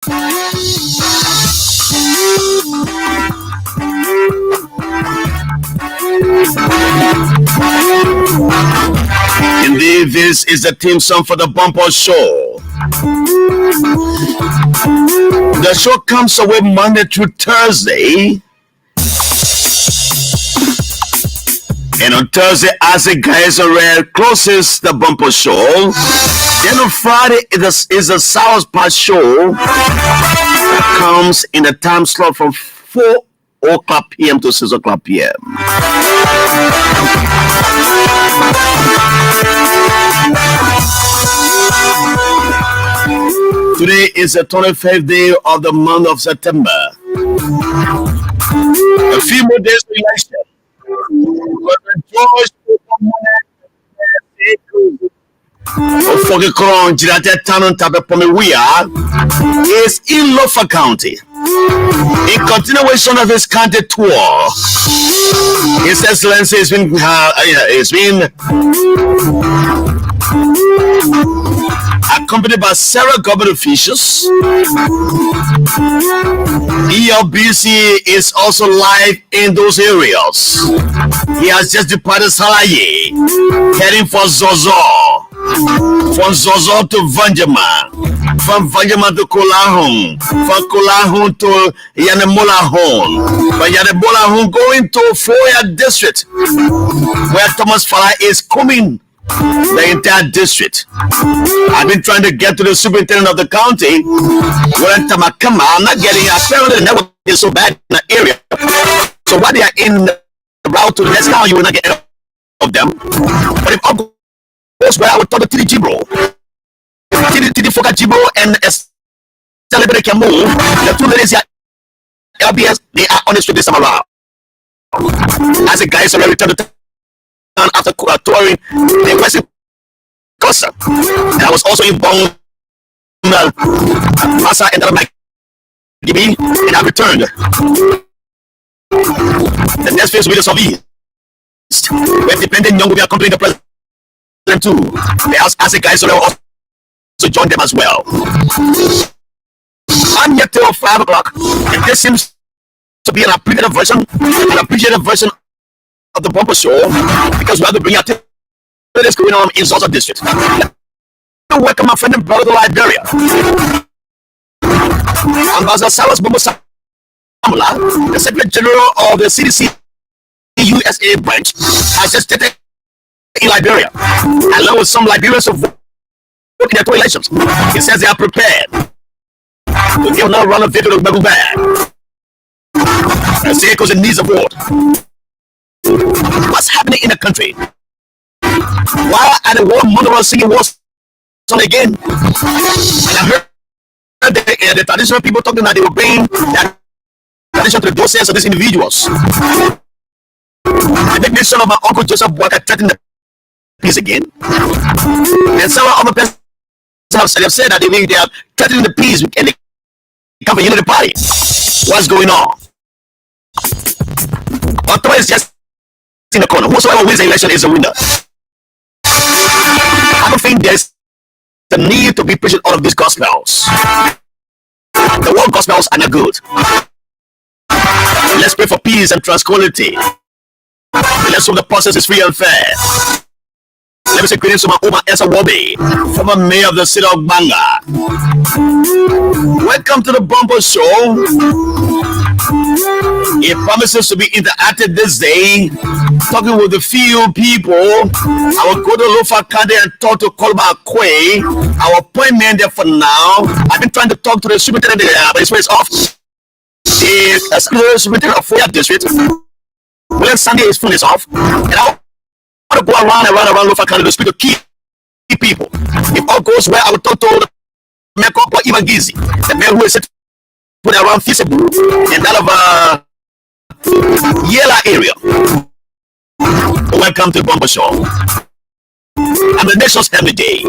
Indeed, this is the theme song for the bumper show. The show comes away Monday through Thursday. And on Thursday, as the guys are red, closes the bumper show. Then on Friday is the South Part show. That comes in the time slot from 4 o'clock p.m. to 6 o'clock p.m. Today is the 25th day of the month of September. A few more days to election. Ofoge Kron Jirate Tanon Tabe Pomewia is in Lofa County. In continuation of his county tour, His Excellency has been accompanied by several government officials. ELBC is also live in those areas. He has just departed Salaye, heading for Zozo. From Zozo to Vanjama, from Vanjama to Kolahun, from Kolahun to Yanemolahun, from Yanemolahun going to Foya district, where Thomas Fala is coming. The entire district. I've been trying to get to the superintendent of the county. I'm not getting. Apparently, the network is so bad in the area. So while they are in the route to the next town, you will not get any of them. But if all goes well, I would talk to TD Jibro. TD Foka Jibro and Celebrate can move. The two ladies here, LBS, they are on the street this summer around. As the guys already returned to after touring the Western Costa. And I was also involved in Massa and Mike Gibi, and I returned. The next phase will be the Southeast, where dependent young will be accompanying the president too. They asked as the guys also join them as well. I'm here till 5 o'clock, and this seems to be an appreciated version of the bumper show, because we have to bring out what is going on in Zaza district. Welcome my friend and brother to Liberia. Ambassador Salas Bumbo Samula, the Secretary General of the CDC USA branch, has just stated in Liberia, along with some Liberians who vote in their two elections. He says they are prepared to give another round of victory to Babu Bag. And say because it needs a vote. What's happening in the country? Why are the war murderers singing war song again? And I heard the traditional people talking that they will bring that tradition to the doorsteps of these individuals. The big mission of my uncle Joseph Boaka threatened the peace again. And some other persons have said that they are threatening the peace and they come for unity party. What's going on? Ottawa is just in the corner. Whosoever wins the election is a winner. I don't think there's the need to be preaching all of these gospels. The word gospels are not good. Let's pray for peace and tranquility. Let's hope the process is free and fair. Let me say greetings to my Oma Esa Wabi, former mayor of the city of Banga. Welcome to the Bumper Show. It promises to be interactive this day, talking with a few people. I will go to Lofa County and talk to Kolba Akwe, our appointment there for now. I've been trying to talk to the superintendent, but his face off. The superintendent of Foya district. Well, Sunday his phone is off, and I want to go around Lofa County to speak to key people. If all goes well, I will talk to Mekoko Ibangizi, the man who is put around Fisebu and that of Yela area. Welcome to the Bumper Show. I'm the nation's every day.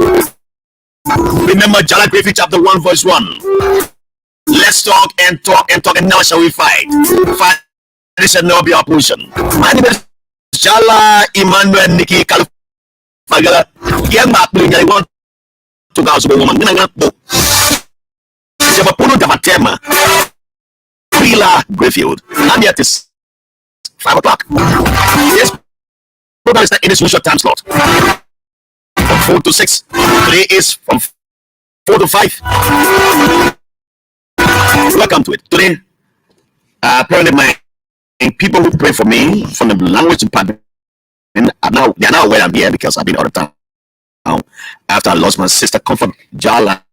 Remember Jallah Grayfield chapter 1 verse 1. Let's talk and talk and talk, and now shall we fight. Fight, there shall not be opposition. My name is Jallah Emmanuel Nikki Kalufagala. Young Mark, I want to go to the woman. Jabapuno Davatema, Jallah Grayfield. I'm here at this 5 o'clock. Yes, program is not in this usual time slot. From 4 to 6. Today is from 4 to 5. Welcome to it. Today, apparently my people who pray for me from the language department they are now aware I'm here because I've been out of town after I lost my sister, Comfort Jallah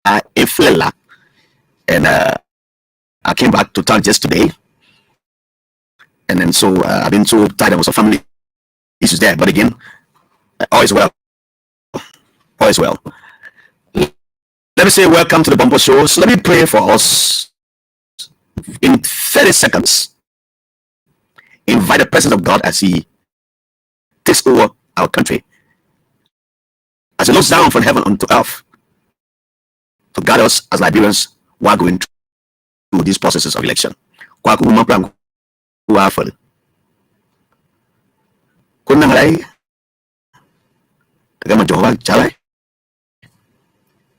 Grayfield, and I came back to town just today, and then so I've been so tired with some family issues there. But again, all is well. All is well. Let me say welcome to the Bumper Show. So let me pray for us in 30 seconds. Invite the presence of God as He takes over our country, as He looks down from heaven unto earth to guide us as Liberians while going through these processes of election.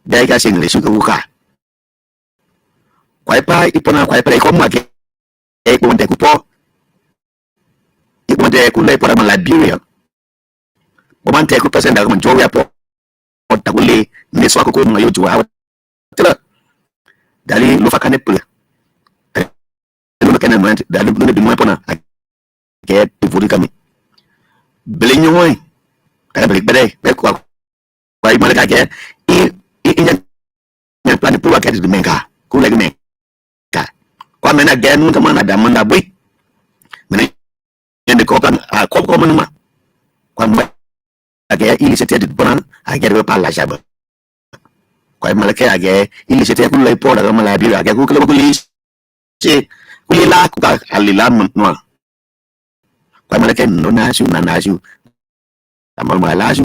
Dai sing le suka buka. Kwai pa ipona kwai pa ko mage. E ko nte kupo. Iko nte ku le pora ma Liberia. Bo man te ku present da ko jowe apo. Ta ko le ne so ko ma yo jowa. Tela. Dali lo fa kanepule. Lo kana man dali lo de mo pona. Ke vodi kami. Bele nyoy. Ta bele bele be ko. Kwai ma ka ke in plan to work at the mega, cool like me. Come again, Mutamana Damanda Boy. When in the copan, I call common. Come I get illicit bonan, I get a palashaba. Quite malake, I get illicit like Port of Malabia, I get Google police. Say, we lack a little no. Quite malake, no nasu, I'm on my lazu.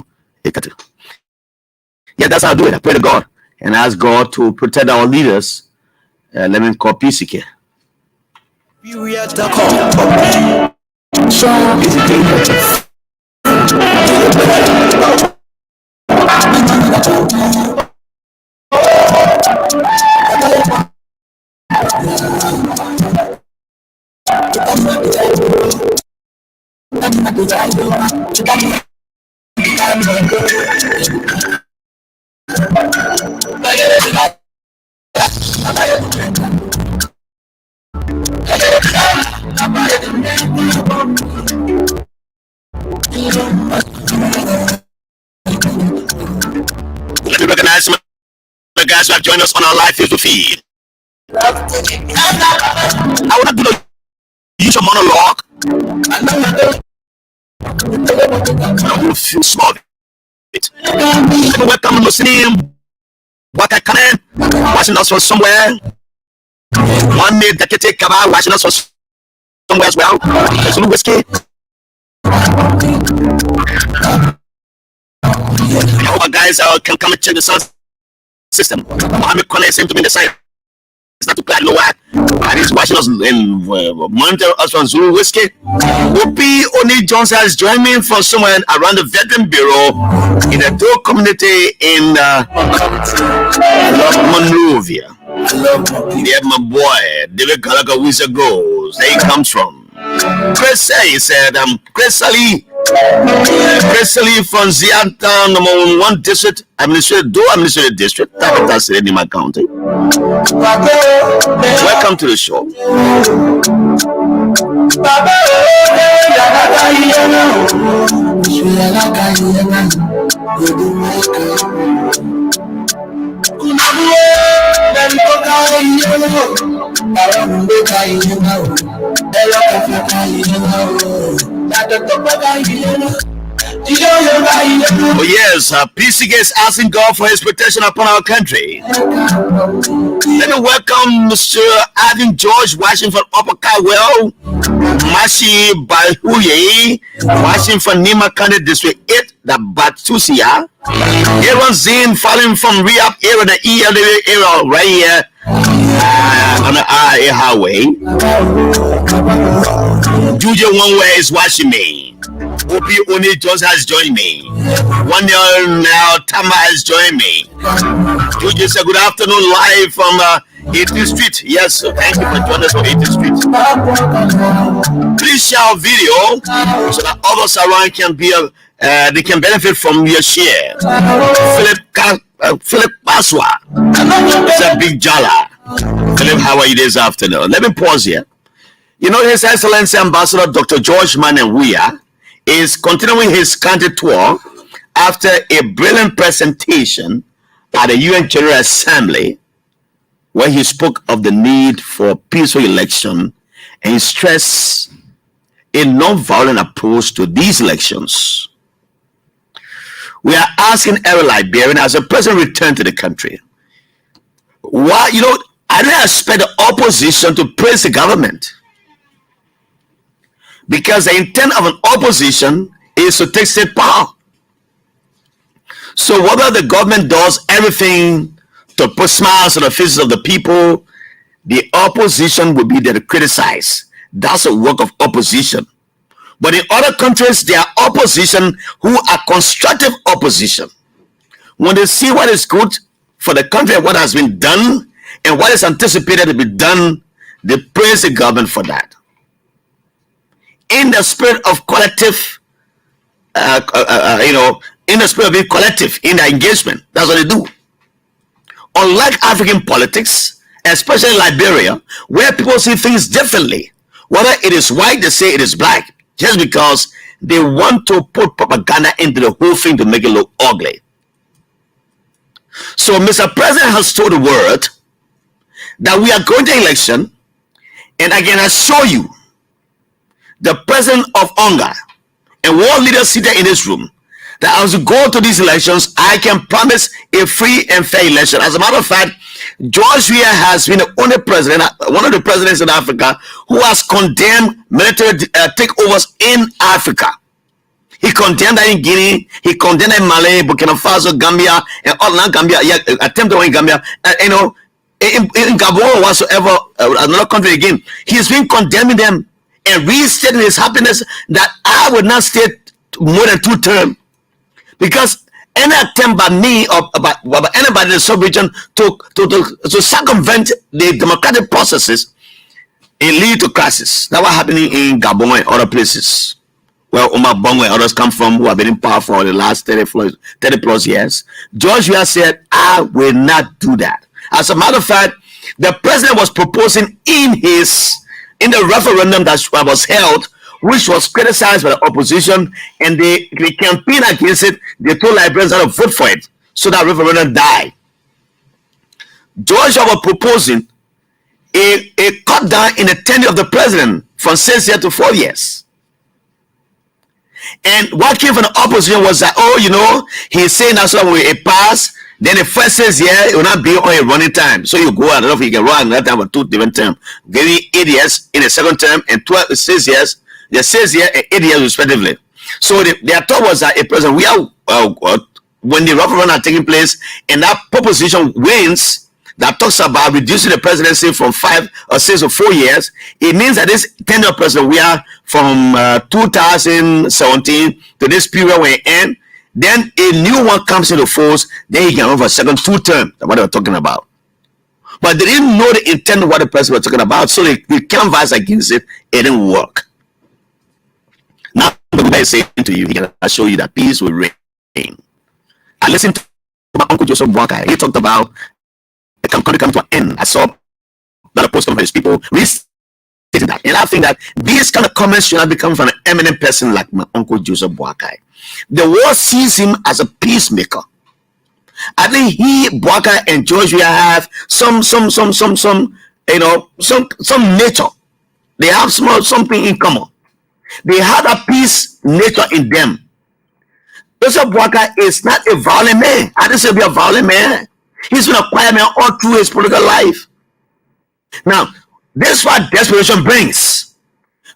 Yeah, that's how I do it. I pray to God and ask God to protect our leaders. Let me call peace here. Let me recognize some of the guys who have joined us on our live Facebook feed. I would not do the usual monologue. I will feel small. Welcome listening. What I can watching us from somewhere. One day that you take about watching us from somewhere as well. There's no whiskey. I hope guys can come and check the sound system. I'm connecting to me the side. It's not too bad, no what. And he's watching us in monitor us from Zulu Whiskey. Opie Oni Johnson has joined me from somewhere around the Veteran Bureau in the Dole community in Monrovia. Yeah, my boy, David Gallagher Wizard goes. There he comes from. Chris he said, Chris Ali from Ziantown, number 1 district, administrative district, that's in my county. Welcome to the show. Oh yes, PC is asking God for His protection upon our country. Let me welcome Mr. Ivan George watching from Upper Caldwell, Mashi Balhuye watching from Nima County District 8, the Batusia. Aaron Zin following from Rehab area, the ELW area right here on the a highway. Juju One is watching me. Obi Oni Jones has joined me. 1 year now, Tama has joined me. Juju said, good afternoon, live from 18th Street. Yes, thank you for joining us on 18th Street. Please share our video so that others around can be they can benefit from your share. Philip Baswa. It's a big Jallah. Philip, how are you this afternoon? Let me pause here. You know, His Excellency Ambassador Dr. George Manenwia is continuing his country tour after a brilliant presentation at the UN General Assembly, where he spoke of the need for peaceful election and he stressed a non-violent approach to these elections. We are asking every Liberian as the president returned to the country, why, you know, I didn't expect the opposition to praise the government, because the intent of an opposition is to take state power. So whether the government does everything to put smiles on the faces of the people, the opposition will be there to criticize. That's a work of opposition. But in other countries, there are opposition who are constructive opposition. When they see what is good for the country, what has been done, and what is anticipated to be done, they praise the government for that. In the spirit of collective, in the spirit of being collective in their engagement, that's what they do. Unlike African politics, especially Liberia, where people see things differently, whether it is white, they say it is black, just because they want to put propaganda into the whole thing to make it look ugly. So Mr. President has told the world that we are going to election, and again I show you the president of UNGA and world leaders seated in this room, that as we go to these elections, I can promise a free and fair election. As a matter of fact, George Weah has been the only president, one of the presidents in Africa, who has condemned military takeovers in Africa. He condemned that in Guinea, he condemned that in Mali, Burkina Faso, Gambia, and all that Gambia, attempted in Gambia, in Gabon or whatsoever, another country again. He's been condemning them and restating his happiness that I would not stay more than 2 terms. Because any attempt by me or by anybody in the sub-region to circumvent the democratic processes, it lead to crisis. That's what happening in Gabon and other places where Omar Bongo and others come from, who have been in power for the last 30 plus years. George Weah said, I will not do that. As a matter of fact, the president was proposing in the referendum that was held, which was criticized by the opposition, and they campaigned against it. They told Liberians how to vote for it, so that referendum died. George was proposing a cut down in the tenure of the president from 6 years to 4 years. And what came from the opposition was that, oh, you know, he's saying that so when it pass, then the first 6 years it will not be on a running time. So you go, I don't know if you can run another time for 2 different terms. Give me 8 years in the second term and 6 years. They 6 years and 8 years respectively. So their thought was that a president, when the referendum are taking place and that proposition wins, that talks about reducing the presidency from 5 or 6 or 4 years, it means that this tenure president, we are from 2017 to this period where it ends, then a new one comes into force, then he can run for a second 2 terms. That's what they were talking about. But they didn't know the intent of what the president was talking about, so they canvassed against it. It didn't work. Now, I say to you, he can assure you that peace will reign. I listened to my uncle Joseph Boakai. He talked about the country come to an end. I saw that post from his people restating that. And I think that these kind of comments should not be coming from an eminent person like my uncle Joseph Boakai. The world sees him as a peacemaker. I think he, Boakai, and George Weah have some nature. They have something in common. They had a peace nature in them. Joseph Boakai is not a violent man. I didn't say be a violent man. He's been a quiet man all through his political life. Now, this is what desperation brings.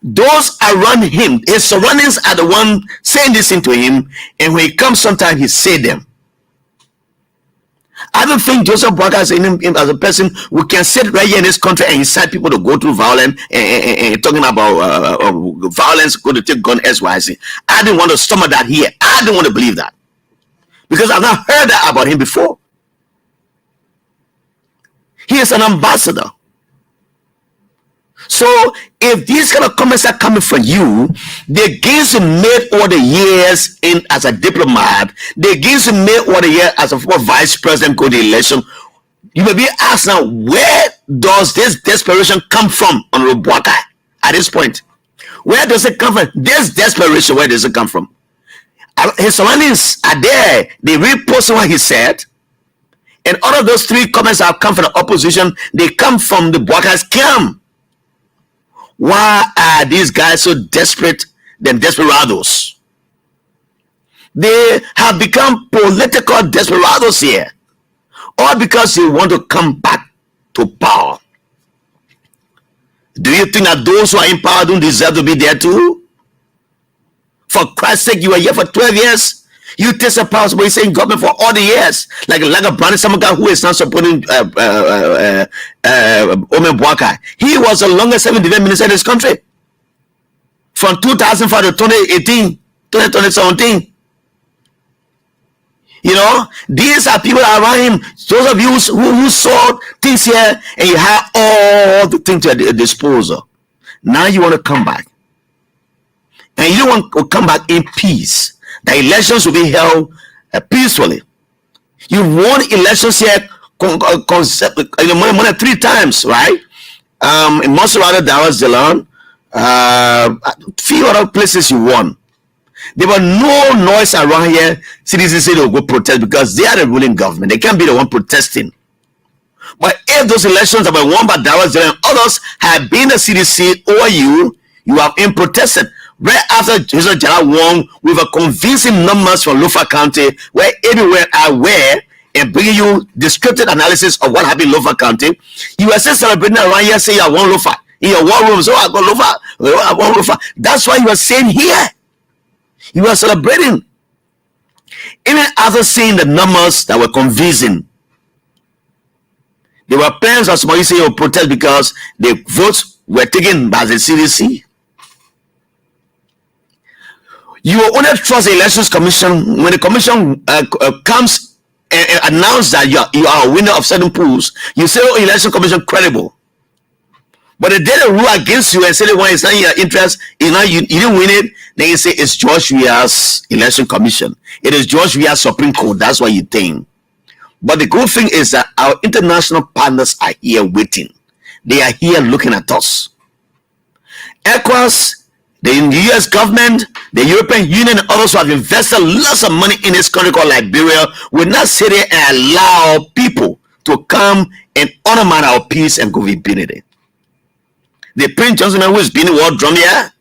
Those around him, his surroundings are the one saying this thing to him, and when he comes, sometimes he say them. I don't think Joseph Boakai as a person who can sit right here in this country and incite people to go through violence and talking about violence, go to take gun SYC. I didn't want to stomach that here. I didn't want to believe that because I've not heard that about him before. He is an ambassador. So if these kind of comments are coming from you, the gains you made over the years in as a diplomat, the gains you made over the years as a former vice president go to election, you may be asked now, where does this desperation come from on Boakai at this point? Where does it come from? This desperation, where does it come from? His surroundings are there. They repost what he said. And all of those three comments have come from the opposition. They come from the Boakai's camp. Why are these guys so desperate than desperados? They have become political desperados here. All because they want to come back to power. Do you think that those who are in power don't deserve to be there too? For Christ's sake, you were here for 12 years. You take a power, but you're saying government for all the years. Like a Brandon Samaga who is now supporting Omen Boakai. He was the longest serving defense minister in this country. From 2005 to 2018, 2017. You know, these are people around him. Those of you who saw things here and you have all the things at your disposal. Now you want to come back. And you want to come back in peace. The elections will be held peacefully. You won elections here more than 3 times, right? In Montserrat, Dallas, Jallah, few other places you won. There were no noise around here. Citizens say they'll go protest because they are the ruling government. They can't be the one protesting. But if those elections have been won by Dallas, Jallah, and others have been the CDC over you, you have been protested. Right after Jesus Jallah won with a convincing numbers from Lofa County, where everywhere are aware and bringing you descriptive analysis of what happened in Lofa County, you are still celebrating around here saying I won Lofa. In your war room, so I got Lofa, I won Lofa. That's why you are saying here. You are celebrating. Even after seeing the numbers that were convincing, there were plans of somebody saying protest because the votes were taken by the CDC. You will only trust the Elections Commission when the commission comes and announce that you are a winner of certain pools. You say, "Oh, Election Commission credible." But the day they rule against you and say they want it's not in your interest, you didn't win it, then you say it's George Weah's Election Commission. It is George Weah's Supreme Court. That's what you think. But the good thing is that our international partners are here waiting. They are here looking at us. ECOWAS, the US government, the European Union, and others who have invested lots of money in this country called Liberia will not sit there and allow people to come and undermine our peace and go with impunity. The Prince Johnson who is being world drum here,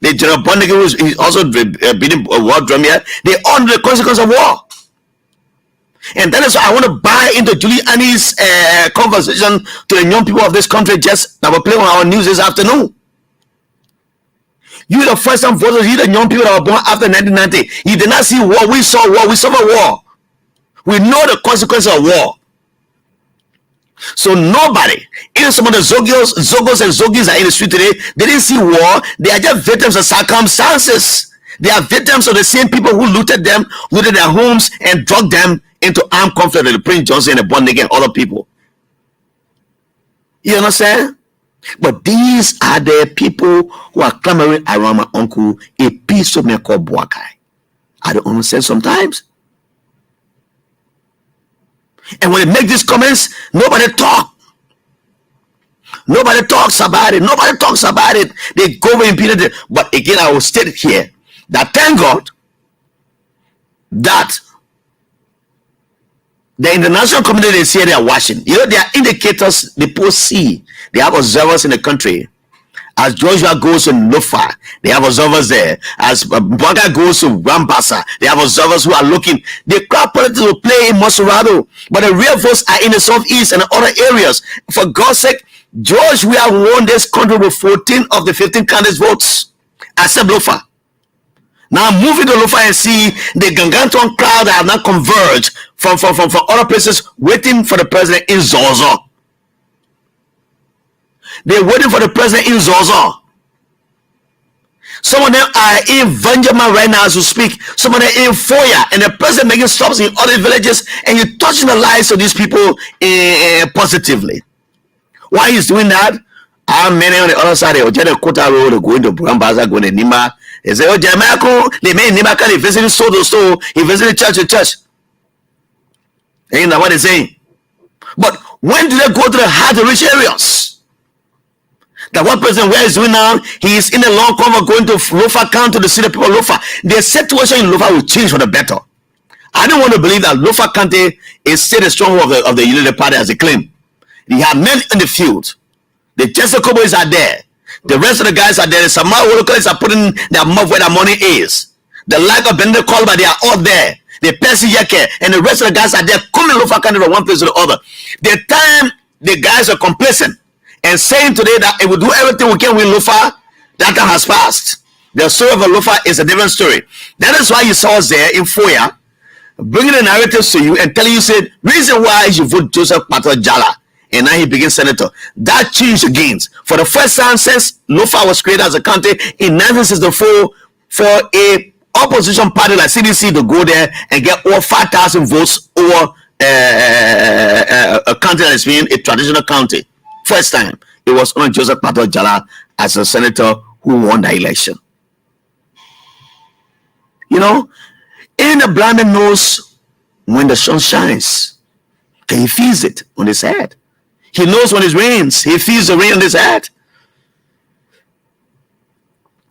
the General Bondage who is also being world drum here, they all know the consequence of war. And that is why I want to buy into Giuliani's conversation to the young people of this country just that were playing on our news this afternoon. You the first time voters, you the young people that were born after 1990. You did not see war. We saw war. We suffered war. We know the consequences of war. So nobody, even some of the Zogos and Zogis are in the street today, they didn't see war. They are just victims of circumstances. They are victims of the same people who looted them, looted their homes, and drugged them into armed conflict with the Prince Johnson and the Bondage and other people. You understand? But these are the people who are clamoring around my uncle, a piece of me called Boakai. I don't understand sometimes. And when they make these comments, nobody talk. Nobody talks about it. Nobody talks about it. They go over impunity. But again, I will state here that thank God that the international community is here, they are watching. You know, there are indicators the post see. They have observers in the country. As Joshua goes to Lofa, they have observers there. As Boakai goes to Rambasa, they have observers who are looking. The crowd politics will play in Mosurado, but the real votes are in the southeast and other areas. For God's sake, George, we have won this country with 14 of the 15 candidates' votes, except Lofa. Now moving to Lofa and see the Ganganton crowd that have not converged from other places waiting for the president in Zozo. They're waiting for the president in Zozo. Some of them are in Vanjama right now as we speak. Some of them in Foya, and the president making stops in other villages, and you're touching the lives of these people positively. Why he's doing that? Many on the other side, they just Kota Road, going to Burambaza, going to Nima. They say, oh, Jamaica, they made Nima, he visited store to store, he visited church to church. Ain't that what they're saying? But when do they go to the hard to reach areas? That one person where he's doing now, he is in a long cover going to Lofa County to see the people of Lofa. The situation in Lofa will change for the better. I don't want to believe that Lofa County is still the stronghold of the Unity Party as they claim. They have men in the field. The Jessica boys are there. The rest of the guys are there. Some locals are putting their mouth where their money is. The like of Benedict Colbert, they are all there. The Percy Yeke and the rest of the guys are there coming Lofa County from one place to the other. The time the guys are complacent and saying today that it will do everything we can with Lofa, that time has passed. The story of Lofa is a different story. That is why you saw us there in Foya, bringing the narratives to you and telling you, said, reason why you vote Joseph Pato Jallah. And now he begins senator. That changed again. For the first time since Lofa was created as a county in 1964, for a opposition party like CDC to go there and get over 5,000 votes over a county that is being a traditional county. First time it was only Joseph Pato Jallah as a senator who won the election. You know, in the blind man knows when the sun shines, and he feels it on his head. He knows when it rains, he feels the rain on his head.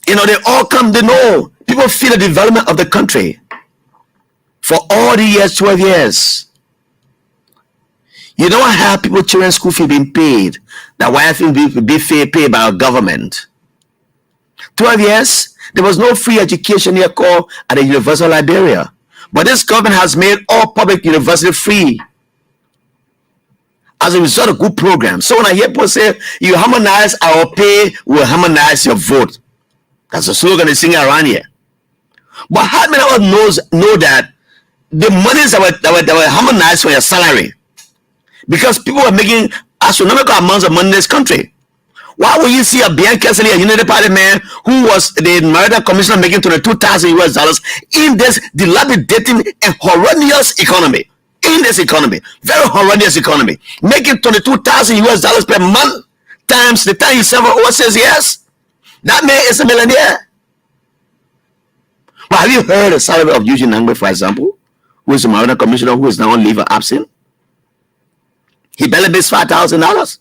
You know, they all come to know. People feel the development of the country for all the years, 12 years. You don't have people children's school fee being paid. That wife will be paid by our government. 12 years, there was no free education here called at the Universal Liberia. But this government has made all public university free. As a result of good programs. So when I hear people say, you harmonize our pay, we'll harmonize your vote. That's a slogan they sing around here. But how many of us know that the monies that were harmonized for your salary? Because people are making astronomical amounts of money in this country. Why would you see a Bianca Kesley, a Unity Party man who was the marital commissioner making $22,000 in this dilapidating and horrendous economy? In this economy, very horrendous economy, making $22,000 per month times the time he served overseas years. That man is a millionaire. But have you heard the salary of Eugene Nangbe, for example, who is a marital commissioner who is now on leave of absence? He barely makes $5,000.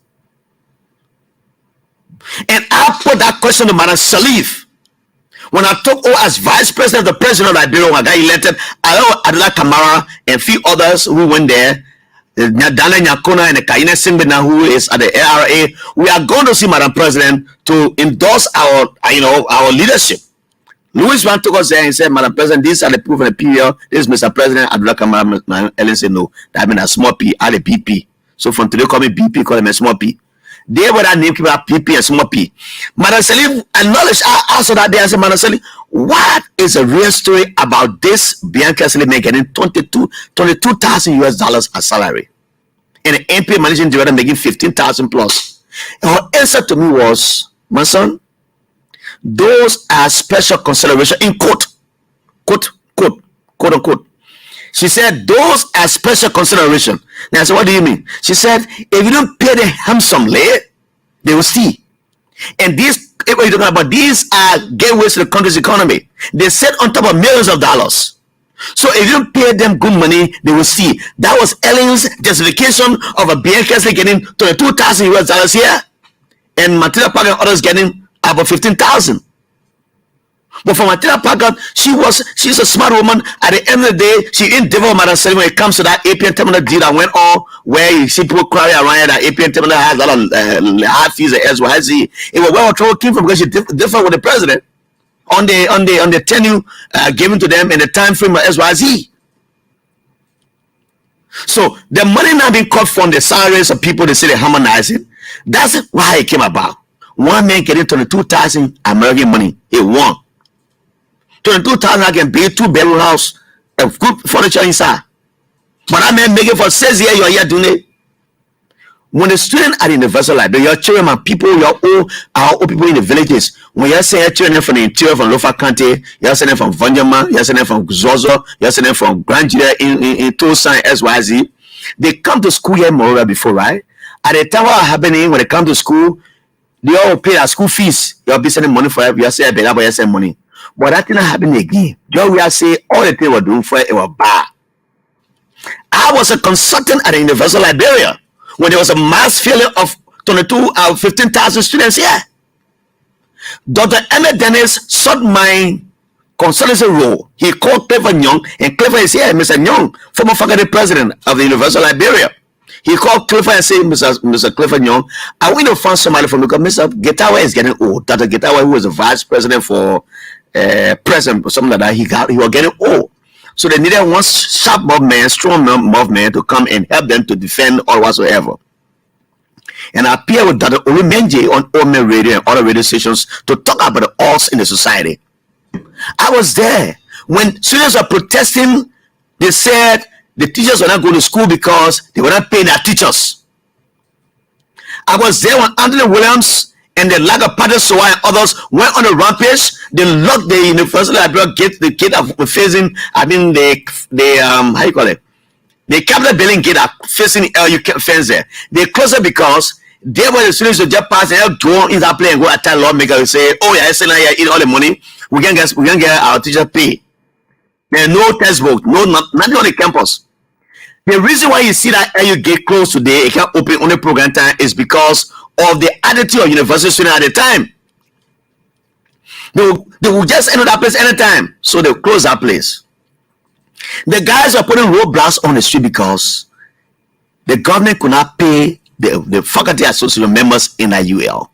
And I put that question to Madam Salif when I took over as vice president of the president of Liberia. When I got elected, Adela Kamara and a few others who went there, Dana Nyakona and Kaina Simbina, who is at the ARA. We are going to see Madam President to endorse our leadership. Louis Van took us there and said, Madam President, these are the proof of the period. This is Mr. President. Adela Kamara, Ellen said, no, that means a small p, add a BP. So from today, call me BP, call him a small p. They were that name, people are PP and small p. Madam Salim acknowledged also that day. I said, Madam Salim, what is the real story about this Bianca Salim getting $22,000 as salary? And the MP managing director making 15,000 plus. And her answer to me was, my son, those are special consideration in quote unquote. She said, those are special consideration. Now I said, what do you mean? She said, if you don't pay them handsomely, they will see. And these, what you're talking about, these are gateways to the country's economy. They sit on top of millions of dollars. So if you don't pay them good money, they will see. That was Ellen's justification of a BNK getting $22,000 here, and Matilda Parker and others getting about 15,000. But for Matilda Parker, she's a smart woman. At the end of the day, she didn't develop Madam Salim when it comes to that APN terminal deal that went on, where you see people crying around here that APN terminal has a lot of high fees and SYZ. It was where trouble came from, because she different with the president on the tenure given to them in the time frame of SYZ. So the money now being cut from the salaries of people, they say they're harmonizing. That's why it came about. One man getting 22,000 American money. He won. 22,000 I can build 2-bedroom house, a good furniture inside. But I mean, making for 6 years, you're here doing it. When the student at the universal library, your children and people, our old people in the villages, when you're saying children from the interior, from Lofa County, you're saying from Vanjama, you're saying from Zozo, you're saying from Grand Julia in Tosan, SYZ, they come to school here moreover before, right? At the time what happening when they come to school, they all pay their school fees. You'll be sending money for it. You're saying, but you're sending money. But that thing not happening again. Just we are saying all the things we're doing for it was bad. I was a consultant at the Universal Liberia when there was a mass failure of 15,000 students here. Dr. Emmett Dennis sought my consultancy role. He called Clifford Young, and Clifford is here, Mr. Young, former faculty president of the Universal Liberia. He called Clifford and said, Mr. Clifford Young, I want to find somebody for me because Mr. Getawa is getting old. Dr. Getawa, who was the vice president for president or something like that, he was getting old. So they needed one sharp movement, strong movement to come and help them to defend or whatsoever. And I appeared with Dr. Olumenje on Ome Radio and other radio stations to talk about the odds in the society. I was there when students were protesting. They said the teachers were not going to school because they were not paying their teachers. I was there when Anthony Williams and the Lager Party Soa and others went on a rampage. They locked the University Library gate, the gate of facing, I mean, how you call it? The Capitol building gate are facing LU fence there. They closed it because they were the students who just pass and go in that place and go attack lawmaker and say, oh yeah, SNI here eat all the money. We can get our teacher pay. There's no textbook, nothing on the campus. The reason why you see that LU gate closed today, it can't open on the program time, is because of the attitude of university students at the time. They will just enter that place anytime, so they close that place. The guys are putting roadblocks on the street because the government could not pay the faculty association members in the UL.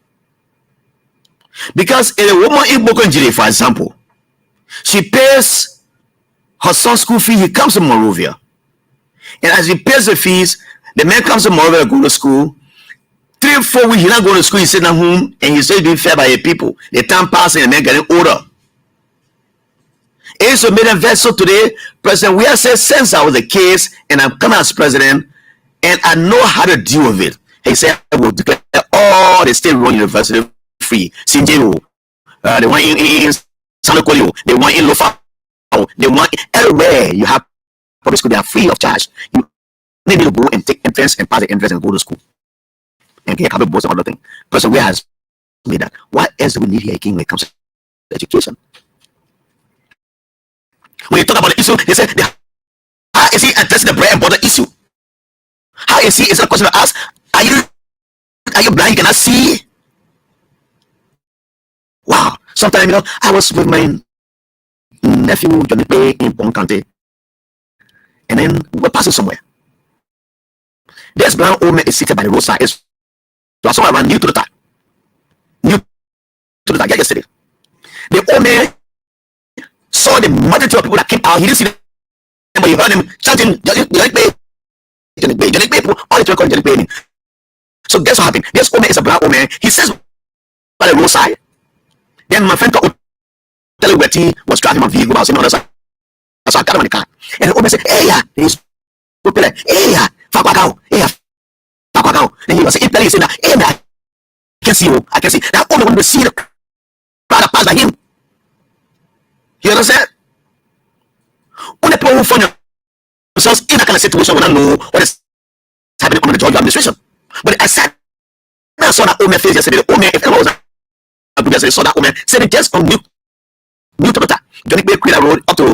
Because a woman in Bokonjiri, for example, she pays her son's school fee. He comes to Monrovia, and as he pays the fees, the man comes to Monrovia to go to school. 3 or 4 weeks, he's not going to school. He's sitting at home and he's still being fed by the people. The time passing and the man getting older. It's a made vessel today, President. We have said since I was a case and I'm coming as president, and I know how to deal with it. He said I will declare all the state-run university free. Sinjero, they want in Sanokolio, they want in Lofa, they want everywhere you have public school. They are free of charge. You need to go and take entrance and pass the entrance and go to school and get a couple boards and other thing. President, we has made that. What else do we need here again when it comes to education? When you talk about the issue, they say, how is he addressing the bread and butter issue? How is he? It's a question to ask. Are you blind? You cannot see? Wow. Sometimes, I was with my nephew Johnny Bay in Bon County, and then we're passing somewhere. This brown old man is seated by the roadside. It's someone around new to the top. Yesterday. The old man saw the multitude of people that came out. He didn't see them, but he heard them chanting, Johnny Bay, all the people calling Johnny Bay. So guess what happened? This old man is a black old man. He says by the roadside. Then my friend called tell me where he was driving my vehicle. I was in the other side. So I got him in the car. And the old man said, hey, yeah. He's like, hey, yeah. Fakwakao. Hey, yeah. Fakwakao. Then he was saying, hey, man, I can see you. I can see. That old man wanted to see the crowd that passed by him. You understand? When the people who find themselves in that kind of situation will not know what is happening under the Georgia administration. But I said, I saw that old man face yesterday. The old man, if ever was I saw that old man said it just on new to the top. Johnny Bay created a road up to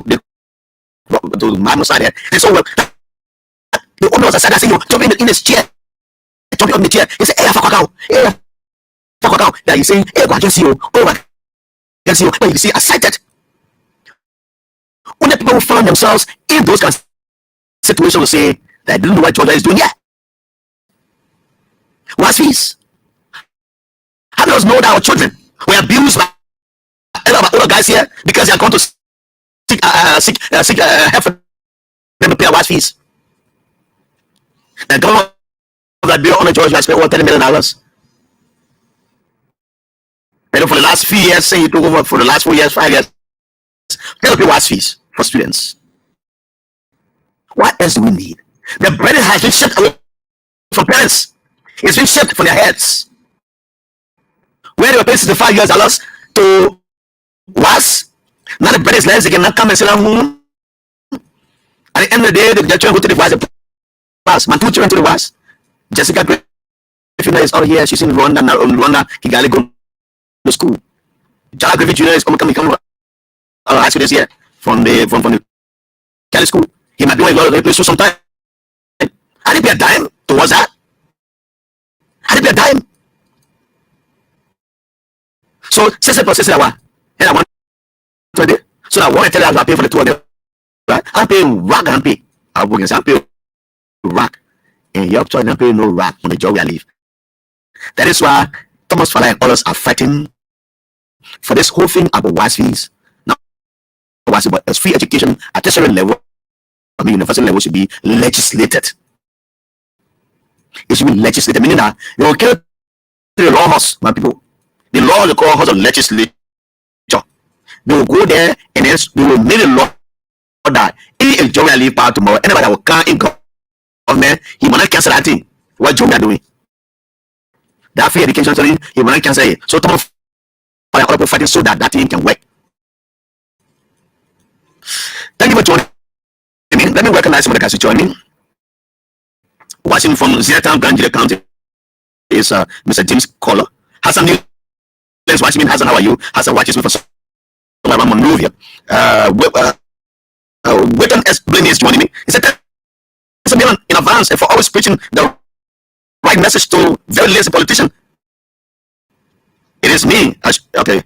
my side there. And so the old man was aside, I said, jumping in his chair. Jumping on the chair. He said, hey, Fakwakao. Hey, Fakwakao. That he's saying, hey, I can see you. Oh, I can see you. But you see, I cited. When the people who found themselves in those kinds of situations will say that they didn't know what Georgia is doing yet. What's fees? How does know that our children were abused by other guys here because they are going to seek help for them to pay our fees? The government of Liberia on the Georgia spent over $30 million. And for the last few years, say you took over for the last 4 years, 5 years, they'll pay what's fees for students. What else do we need? The burden has been shipped away from parents. It's been shipped from their heads. Where they were paying 65 years dollars to was, now the burden is less. They cannot come and sit down. At the end of the day, the children go to the was. My two children to the was. Jessica Grayfield is all here. She's in Rwanda, Kigali, go to school. Jallah Grayfield Jr. is coming high school this year from the Kelly school. He might be going to place for some time. I didn't pay a dime towards that. I didn't pay a dime. So, sister, and I want 20. So, I want to tell you I pay for the 2 of them. Right? I'm paying rack and pay. I'm paying rack. And you're trying to pay no rack on the job I leave. That is why Thomas Fala and others are fighting for this whole thing about wise fees. Now, what's about as free education at tertiary level, I mean, university level should be legislated. It should be legislated, meaning that they will kill the law horse, my people. The law, the core horse of legislature. They will go there and then they will make a law that any job I leave power tomorrow, anybody that will come in government, he will not cancel that thing. What job they are doing? That free education, sorry, he will not cancel it. So, Thomas Fala and other fighting so that thing can work. Thank you for joining me. Let me recognize somebody that's joining. Watching from Ziertown, Granville County is Mr. James Collar. Hassan News is watching me. Hassan, how are you? Hassan watches me for some around Monrovia. Waiton S. Blaney is joining me. He said, "Thanks a million in advance and for always preaching the right message to very lazy politician." It is me. Okay,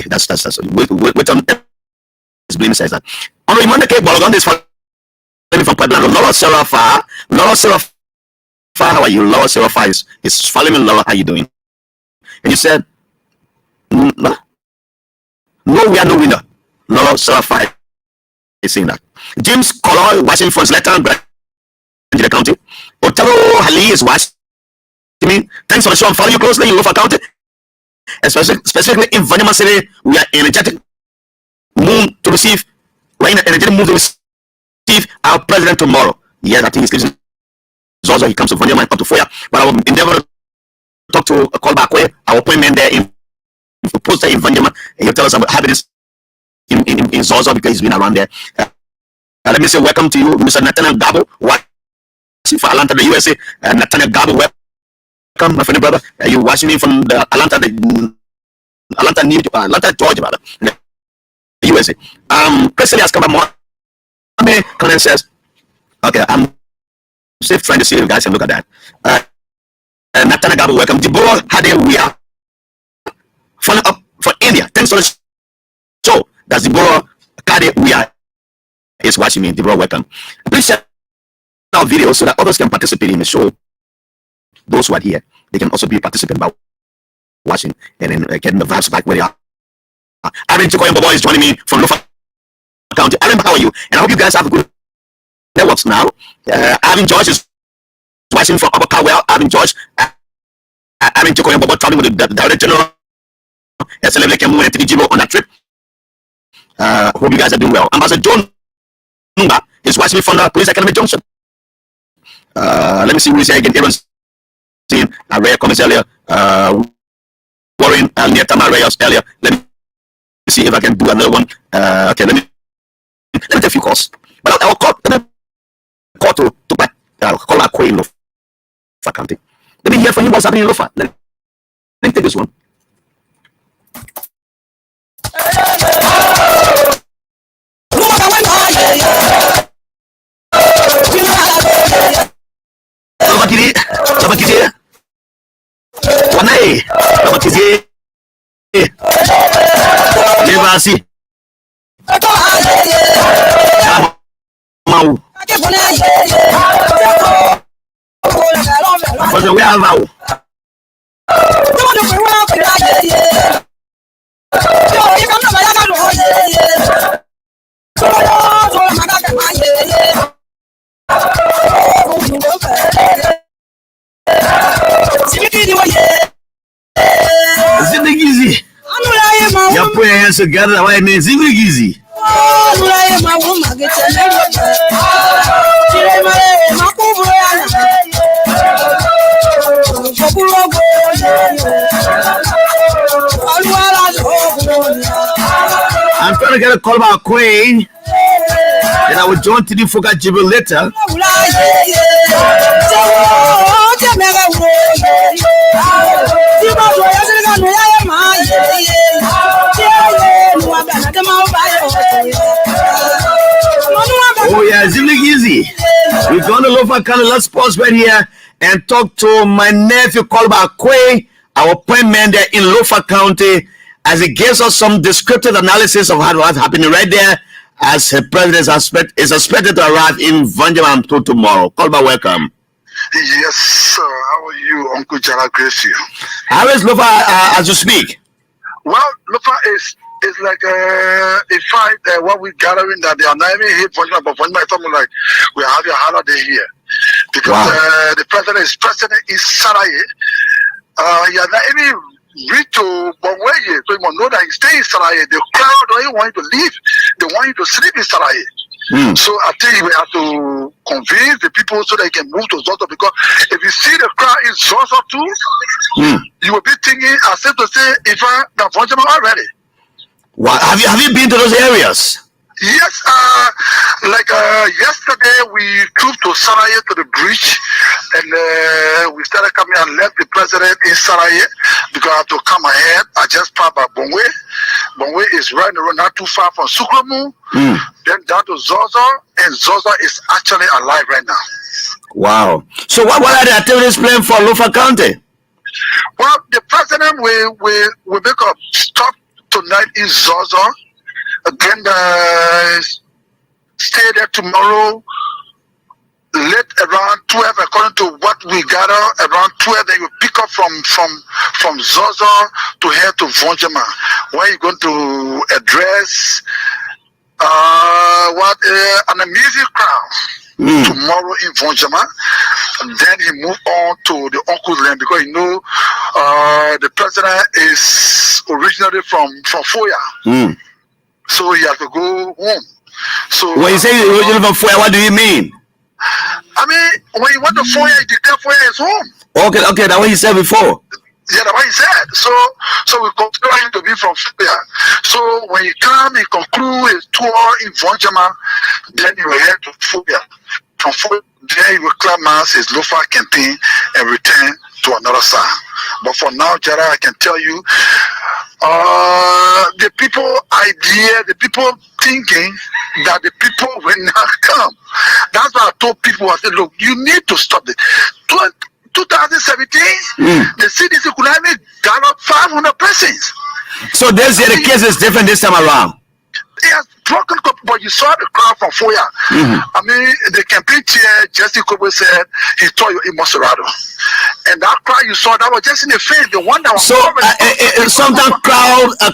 that's Waiton S. Blaney says that. On the Monday, Bologon is from Puebla. Laura Serafa, how are you? Laura Serafa is following me. Laura, how you doing? And you said, no, we are no winner. Laura Serafa is saying that. James Collar watching from Zlatan, Granville County. Otero Hali is watching me. Thanks for the show. I'm following you closely in Lofa County, specifically in Vanyama City. We are energetic moon to receive. We're in an energetic moon to receive our president tomorrow. Yes, I think he's listening. Also, he comes to Vanyama up to 4 years. But I will endeavor to talk to a call back way. Our appointment there in poster in Vanyama, and he'll tell us about habits in Zozo because he's been around there. Let me say welcome to you, Mr. Nathaniel Gabo. Watching for Atlanta, the USA. Nathaniel Gabo, welcome, my friend brother. You watching me from the Atlanta, Georgia, the USA. Presley has come back more. Colin says, okay, I'm still trying to see you guys and look at that. Nathaniel Gabo, welcome. Deborah Hade, we are following up for India. Thanks for the show. That's Deborah Hade, we are is watching me. Deborah, welcome. Please share our video so that others can participate in the show. Those who are here, they can also be participant by watching and then getting the vibes back where they are. Aaron Chikoyombo is joining me from Lofa County. Aaron, how are you? And I hope you guys have good networks now. Aaron George is watching from Upper Cowell. Aaron George, Aaron Chikoyombo traveling with the Director General SLM Lekemu and TDGO on that trip. Hope you guys are doing well. Ambassador John Nunga is watching me from the Police Academy Junction. Let me see who is here again. Aaron's seeing Raya comments earlier. Warren near Tamara earlier. Let me see if I can do another one. Okay, let me take a few calls. But I'll call to call our Queen of County. Let me hear from you what's happening in Lofa. Let me take this one. Together, why means easy. I'm trying to get a call about Queen. And I will join to the Foka Jibril later. Oh yeah, it's really easy. We're going to Lofa County. Let's pause right here and talk to my nephew called by Quay, our appointment there in Lofa County, as he gives us some descriptive analysis of what's happening right there, as the president is expected to arrive in Vanjama tomorrow. Kolba, welcome. Yes, sir. How are you, Uncle Jallah Grayfield? How is Lofa as you speak? Well, Lofa is like a fight. What we gathering that they are not even here for Vanjama, but Vanjama is something like we are having a holiday here because the president is president in Sarai. He has not even reached to Bongweye, so you must know that he stays in Sarai. The crowd don't even want you to leave; they want you to sleep in Sarai. So I think we have to convince the people so they can move to Zozo, because if you see the crowd in Zozo too, you will be thinking, I said to say, if I got Vanjama already. Wow. Have you been to those areas? Yes, yesterday we drove to Sarai to the bridge, and we started coming and left the president in Sarai because I have to come ahead. I just passed by Bongwe. Bongwe is right in the road, not too far from Sukromu. Then down to Zozo, and Zozo is actually alive right now. Wow. So what are the activities planned for Lofa County? Well, the president will make a stop tonight in Zozo. Then stay there tomorrow late around 12, according to what we gather. Around 12, they will pick up from Zozo to head to Vanjama, where you're going to address an amazing crowd tomorrow in Vanjama. And then he moved on to the uncle's land, because you know the president is originally from Foya. So he has to go home. So when you say originally from Foya, what do you mean? I mean, when you went to Foya, you declare Foya is home. Okay, that's what he said before. Yeah, that's what he said. So we consider him to be from Foya. So when he come and conclude his tour in Vanjama, then he will head to Foya. From Foya, then he will climb his Lofa campaign and return to another side. But for now, Jallah, I can tell you, the people idea, the people thinking that the people will not come. That's why I told people, I said, look, you need to stop it. 2017, the CDC could have got up 500 persons. So this year the case is different this time around. Yes, broken, but you saw the crowd from Foya. I mean, the campaign chair, Jesse Kobo said he told you in Monserrato. And that crowd you saw, that was just in the face. The one that was sometimes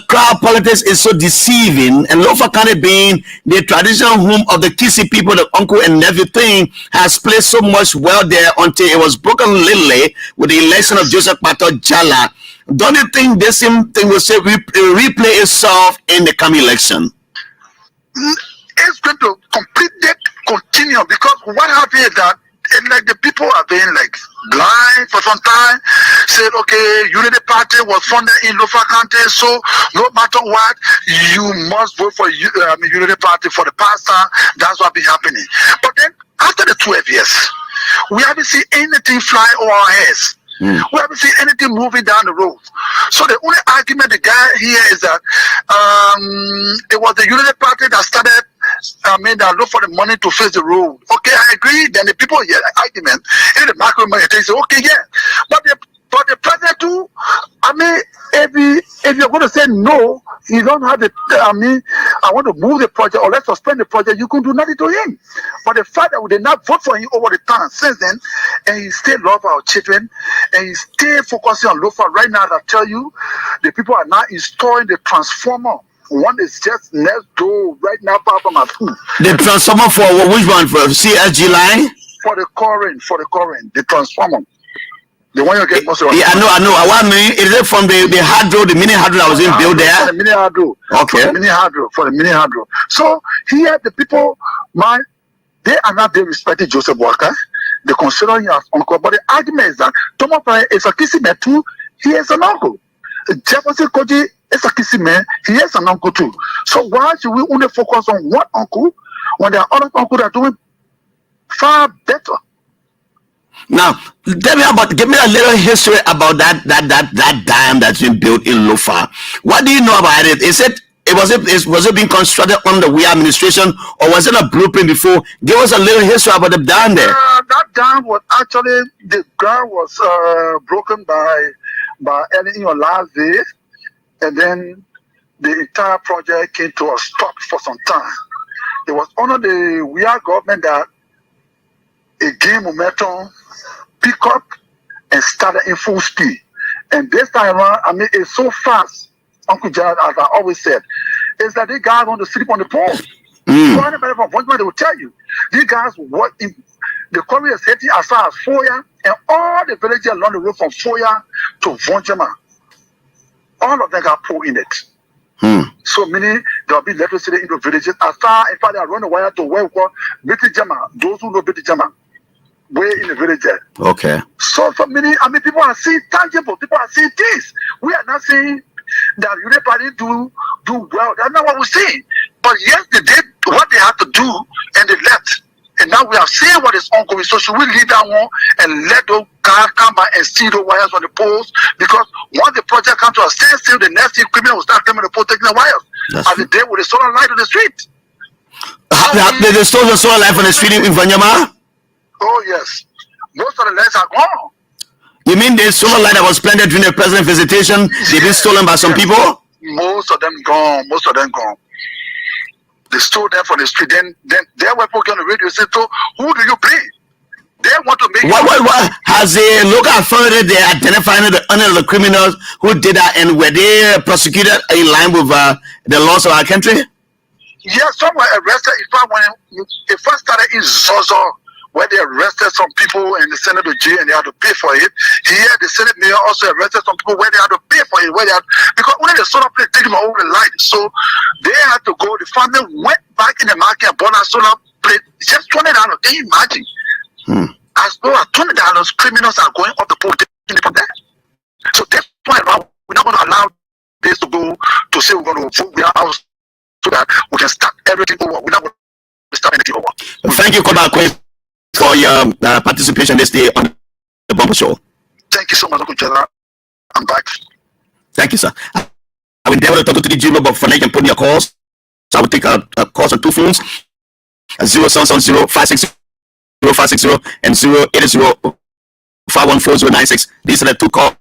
crowd politics is so deceiving, and Lofa County being the traditional home of the Kisi people, the uncle and nephew thing, has played so much well there until it was broken lately with the election of Joseph Pato Jallah. Don't you think the same thing will say replay itself in the coming election? It's going to completely continue, because what happened is that like the people are being like blind for some time, said okay, Unity Party was funded in Lofa County, so no matter what, you must vote for Unity Party for the past time. That's what been happening. But then after the 12 years, we haven't seen anything fly over our heads. We haven't seen anything moving down the road. So the only argument the guy here is that it was the Unity Party that started, that look for the money to fix the road. Okay, I agree. Then the people hear the argument, and the macro money, they say, okay, yeah. But the president too, if you're going to say no, you don't have the, I want to move the project or let's suspend the project, you can do nothing to him. But the fact that we did not vote for him over the time since then, and he still love our children, and he still focusing on Lofa right now, I tell you, the people are now installing the transformer. One is just next door right now, Papa Matu. The transformer for which one? For CSG line? For the current, the transformer. The one you get most of. Yeah, I know. I want me. Is it from the hydro, the mini hydro that was in built there? The mini hydro. Okay. For the mini hydro. So here the people, they are not there respecting Joseph Walker. They consider him as uncle. But the argument is that Thomas Pryor is a kissing man too. He is an uncle. Jefferson Koji is a kissing man. He is an uncle too. So why should we only focus on one uncle when there are other uncles that are doing far better? Now, tell me give me a little history about that dam that's been built in Lofa. What do you know about it? Was it being constructed under the Weah administration, or was it a blueprint before? Give us a little history about the dam there. That dam was actually, the ground was broken by early in your last day, and then the entire project came to a stop for some time. It was under the Weah government that it gained momentum, pick up, and started in full speed. And this time around, I mean, it's so fast, Uncle John, as I always said, is that these guys want to sleep on the pole. So anybody from Bonjima, they will tell you, these guys work in the quarry is heading as far as Foya, and all the villages along the road from Foya to Bonjima, all of them got pole in it. So meaning there will be electricity in the villages. As far, in fact, they are running wire to where we call Biti Jama, those who know Biti Jama, way in the village there. Okay. So for many, I mean, people are seeing tangible, people are seeing this. We are not saying that Unity Party do well. That's not what we're saying. But yes, they did what they had to do, and they left. And now we have seen what is ongoing. So should we leave that one and let those cars come by and see the wires on the poles? Because once the project comes to a standstill, the next equipment will start coming to pole, taking the wires. That's as the day with the solar light on the street. They stole the solar light on the street in Vanyama? Oh yes. Most of the lights are gone. You mean the solar light that was planted during the president's visitation, they've been stolen by some people? Most of them gone. Most of them gone. They stole them from the street. Then they were put on the radio. Said, "So who do you blame?" They want to make. What has a local authority they identified the criminals who did that, and were they prosecuted in line with the laws of our country? Yes, some were arrested. In fact, when it first started in Zozo, where they arrested some people and they sent them to jail and they had to pay for it. Here, the Senate mayor also arrested some people where they had to pay for it, because only the solar plate taking over the light. So they had to go. The family went back in the market and bought a solar plate, just $20. Can you imagine? As low as $20, criminals are going up the pole taking it from there. So that's why we're not going to allow this to go to say we're going to vote our house so that we can start everything over. We're not going to start anything over. Thank you, Kobakwe, for your participation this day on the Bumper Show. Thank you so much, Uncle Jallah. I'm back. Thank you, sir. I will endeavor to talk to the Gmail, but for now you can put in your calls. So I will take a calls on two phones, 0770-560-560 and 080-514-096. These are the two calls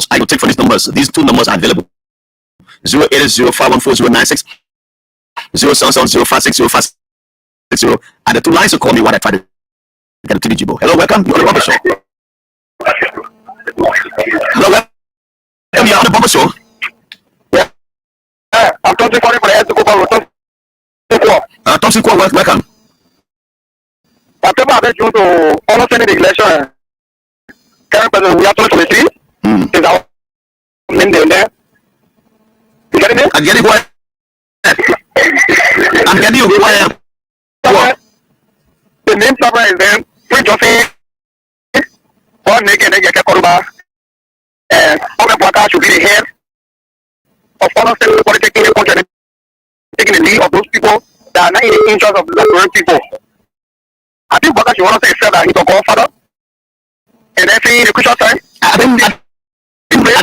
I will take for these numbers. These two numbers are available. 080-514-096, 0770-560-560. And the two lines to call me while I try to get to the Jibo. Hello, welcome. You're on the Bumper Show. Hello, welcome. You're on the Bumper Show. Yeah. I'm talking for the head to go forward. Thompson, welcome. Whatever I you to almost any election, current president, we have to see. Is our name there? You getting it? I'm getting what? I'm getting you. What? The name cover is them. Free Johnson. One naked and get Koruba. And all the workers should be the head of all of the political country, taking the lead of those people that are not in the interest of the Liberian people. I think workers should want to accept that he's a godfather. And then see the Christian side. I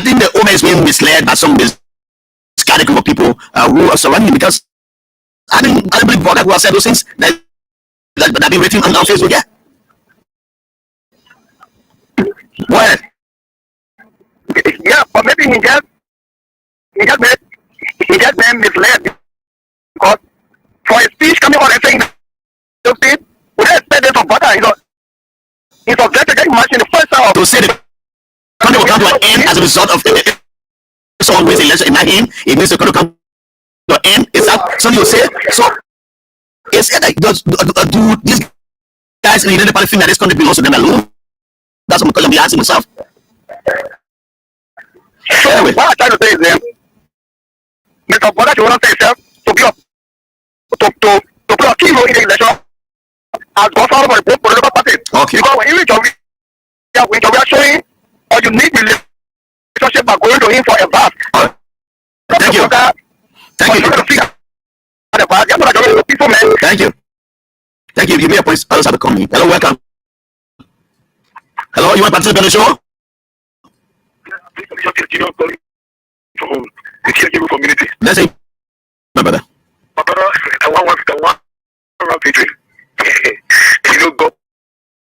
think the owner is being misled by some scattered group of people who are surrounding him, because I believe Boga who have said those things that have been written on Facebook. Yeah. What? Yeah, but maybe he just been misled, because for his speech coming on and saying that we expect it from Boga. He's objected very much in the first hour. To say the country will come to an end as a result of someone wins the election in my hand, it means the country will come to an end. Is that something you say? So it's like do these guys in the United Party think that this country belongs to them alone? That's what I'm asking myself. So anyway, what I'm trying to say is Mr. Boga should want to say himself to be to play a key role in the election as godfather for the political party. Okay. Because when we are showing a unique relationship by going to him for a bath. Thank you. Thank you. Thank you. Give me a place. Others have to come in. Hello, welcome. Hello, you want to participate in the show? Community. Let's say, my brother. The one around Patriot. You know, go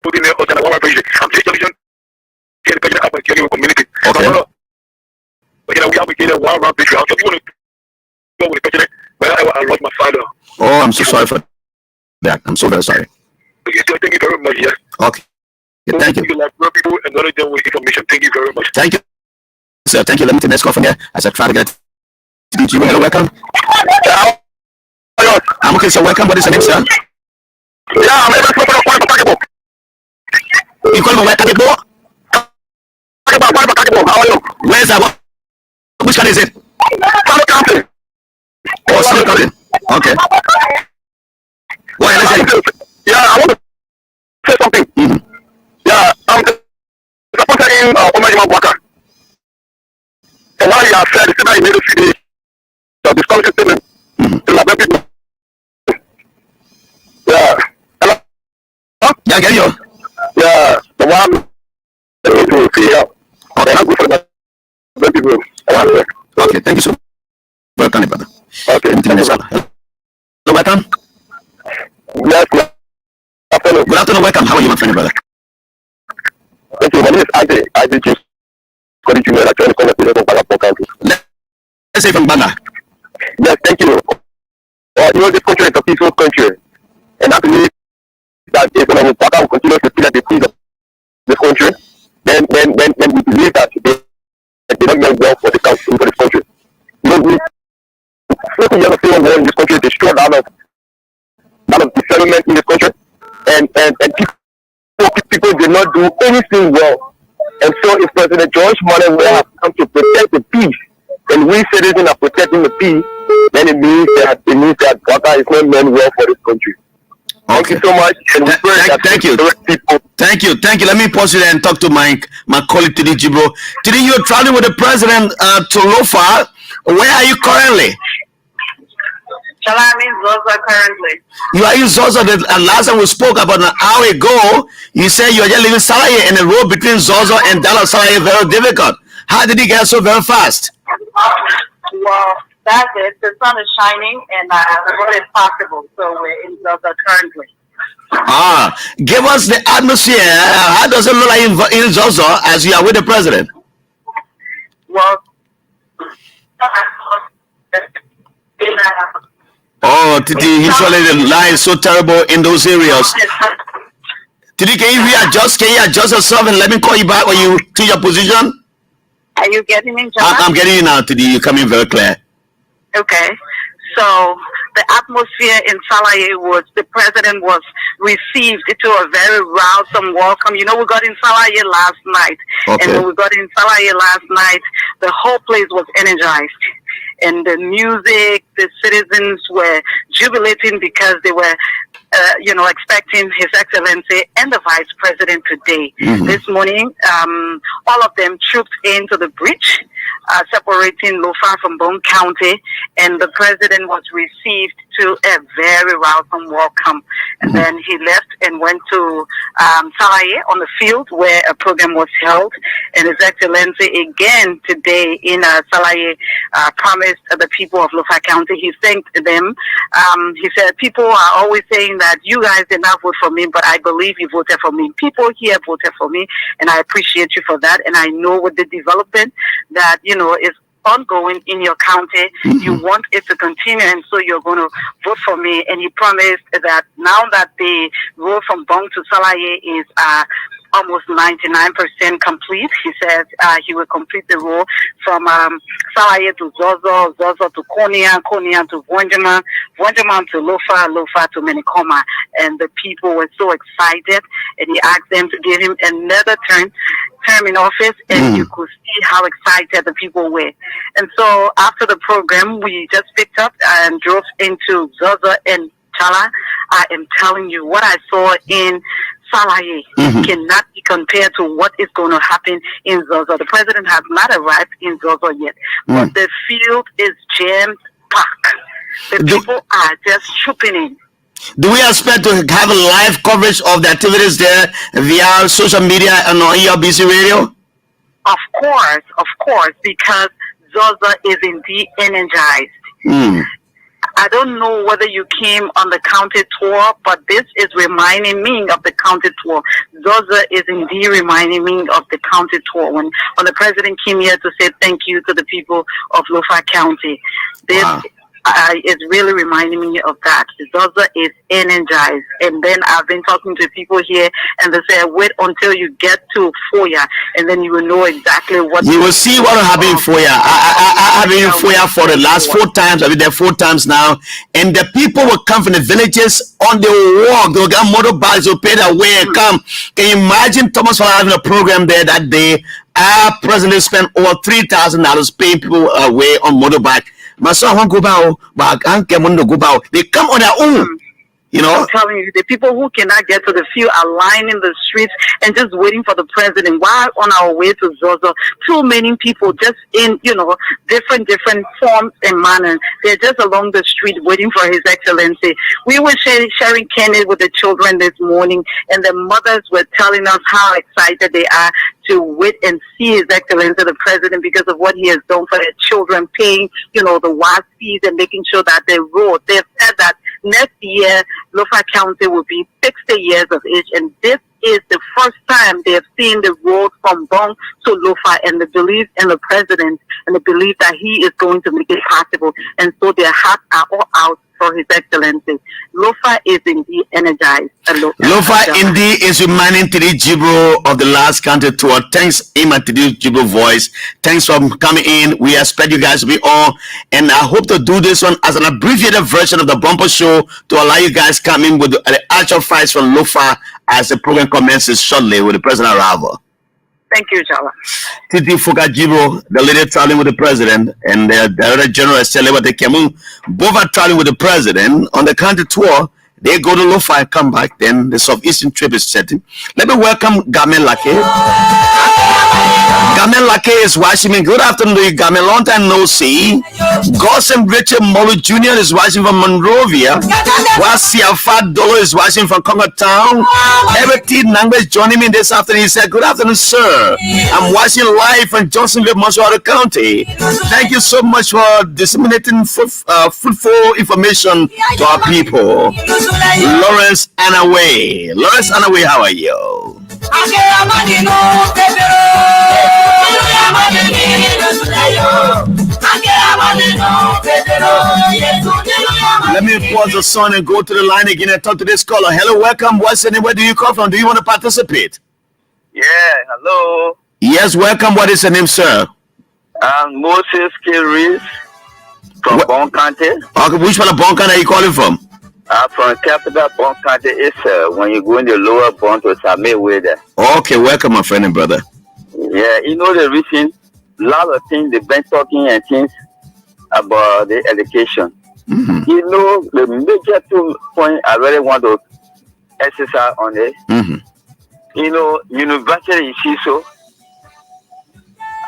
put in the one Patriot. I'm just telling you, community. Okay. But you know, we have to get one around Patriot. I just want to go with the president. But I lost my father. Oh, I'm so sorry for that. I'm so very sorry. Thank you very much. Yes. Okay. Yeah, thank you. You like people and knowledge them with information. Thank you very much. Thank you, sir. Thank you. Let me take the next call from here as I try to get to you. Hello, welcome. I'm okay, sir. Welcome. What is your name, sir? Yeah, I'm able to You call me where? Kakebo? How are you? Where's that? Which country is it? County. Oh, Salo County. Okay. Why? Listen. Yeah, I want to say something. Yeah, I'm supporting Omar Waka. And why you have said it's not in the city, the discouraging statement to the people. Yeah. Hello? Huh? Yeah, I get you. Yeah, the one that we do see here. Okay, I'm good for that. People. Okay, thank you so much. Welcome, brother. Okay, thank you. Hello, welcome. Yes, good afternoon, welcome. How are you, my friend, brother? Thank you. My name is Isaac. Isaac just got it to me. I try to call it. Let's say from Banga. Yes, thank you. You know, this country is a peaceful country. And I believe that if we continue to see that the peace of this country, then we believe that they don't get well for the country, for this country. You know, we 40 years of civil war in this country destroyed a lot of the settlement in this country. And people did not do anything well. And so if President George Manuel has come to protect the peace, and we citizens are protecting the peace, then it means that Waka is not meant well for this country. Thank you so much. And thank you. Thank you. Let me pause you there and talk to my colleague Tidi Jibro. Tidi, you're traveling with the president to Lofa. Where are you currently? Jallah, I'm in Zozo currently. You are in Zozo. Last time we spoke about an hour ago, you said you are just leaving Salaye and the road between Zozo and Dallas Salaye is very difficult. How did you get so very fast? Well, that's it. The sun is shining and the road is possible. So we're in Zozo currently. Give us the atmosphere. How does it look like in Zozo as you are with the president? Well, Titi, usually the line is so terrible in those areas. Titi, can you readjust? Can you adjust yourself and let me call you back when you to your position? Are you getting me, John? I'm getting you now, Titi. You're coming very clear. Okay. So the atmosphere in Salaye was, the president was received to a very rousing welcome. You know, we got in Salaye last night. Okay. And when we got in Salaye last night, the whole place was energized. And the music, the citizens were jubilating because they were, expecting His Excellency and the Vice President today. This morning, all of them trooped into the bridge, separating Lofa from Bone County, and the President was received to a very welcome welcome. And then he left and went to Salaye on the field where a program was held. And His Excellency again today in Salaye promised the people of Lofa County, he thanked them. He said, people are always saying that you guys did not vote for me, but I believe you voted for me. People here voted for me, and I appreciate you for that. And I know with the development that, is ongoing in your county, you want it to continue, and so you're going to vote for me. And he promised that now that the road from Bong to Salaye is almost 99% complete, he said he will complete the road from Salaye to Zozo, Zozo to Konya, Konya to Vonjaman, Vonjaman to Lofa, Lofa to Menikoma. And the people were so excited, and he asked them to give him another term in office, and you could see how excited the people were. And so after the program, we just picked up and drove into Zozo and Chala, I am telling you, what I saw in Salaye cannot be compared to what is going to happen in Zozo. The president has not arrived in Zozo yet, but the field is jam-packed. The people are just trooping in. Do we expect to have a live coverage of the activities there via social media and on ERBC radio? Of course, because Zozo is indeed energized. I don't know whether you came on the county tour, but this is reminding me of the county tour. Zozo is indeed reminding me of the county tour when the president came here to say thank you to the people of Lofa County. This is really reminding me of that. Zozo is energized. And then I've been talking to people here, and they say, wait until you get to Foya, and then you will know exactly what you will see what will happen in Foya. I have been in Foya for the last 4 times. I've been there 4 times now, and the people will come from the villages on the walk. They'll get motorbikes, they'll pay their way and come. Can you imagine Thomas Fowler having a program there that day? Our president spent over $3,000 paying people away on motorbike. My son won't go back, but I can't go back. They come on their own. You know, I'm telling you, the people who cannot get to the field are lining the streets and just waiting for the president. While on our way to Zozo, too many people just in, different forms and manners. They're just along the street waiting for His Excellency. We were sharing candy with the children this morning, and the mothers were telling us how excited they are to wait and see His Excellency, the president, because of what he has done for their children, paying, the WAS fees and making sure that they road. They've said that next year, Lofa County will be 60 years of age, and this is the first time they have seen the road from Bong to Lofa, and they believe in the president, and they believe that he is going to make it possible, and so their hearts are all out for His Excellency. Lofa is indeed energized. Lofa indeed is reminding Tidi Jibro of the last county tour. Thanks him and Tidi Jibro voice. Thanks for coming in. We expect you guys to be on, and I hope to do this one as an abbreviated version of the bumper show to allow you guys come in with the actual fights from Lofa as the program commences shortly with the president arrival. Thank you, Jallah. Titi Fuka Jibro, the lady traveling with the president, and the Director General Estelle Kemu, both are traveling with the president on the county tour. They go to Lofa and come back. Then the southeastern trip is setting. Let me welcome Gamen Lake. Gamen Lake is watching me. Good afternoon to you, Gamen. Long time no see. Gossam Richard Molu Jr. is watching from Monrovia. While Siafat Dolo is watching from Congo Town. Eric T. Nangbe is joining me this afternoon. He said, good afternoon, sir. I'm watching live from Johnsonville, Montreal County. Thank you so much for disseminating fruitful information to our people. Lawrence Anaway. Lawrence Anaway, how are you? Let me pause the song and go to the line again and talk to this caller. Hello, welcome. What's your name? Where do you come from? Do you want to participate? Yeah, hello. Yes, welcome. What is your name, sir? I'm Moses K. Reese from Bon County. Okay, which part of Bon County are you calling from? I'm from capital Bon County. It's when you go in the lower Bon to Same way there. Okay, welcome, my friend and brother. Yeah, the reason, a lot of things they've been talking and things about the education. The major 2 points I really want to exercise on it. University in Shiso,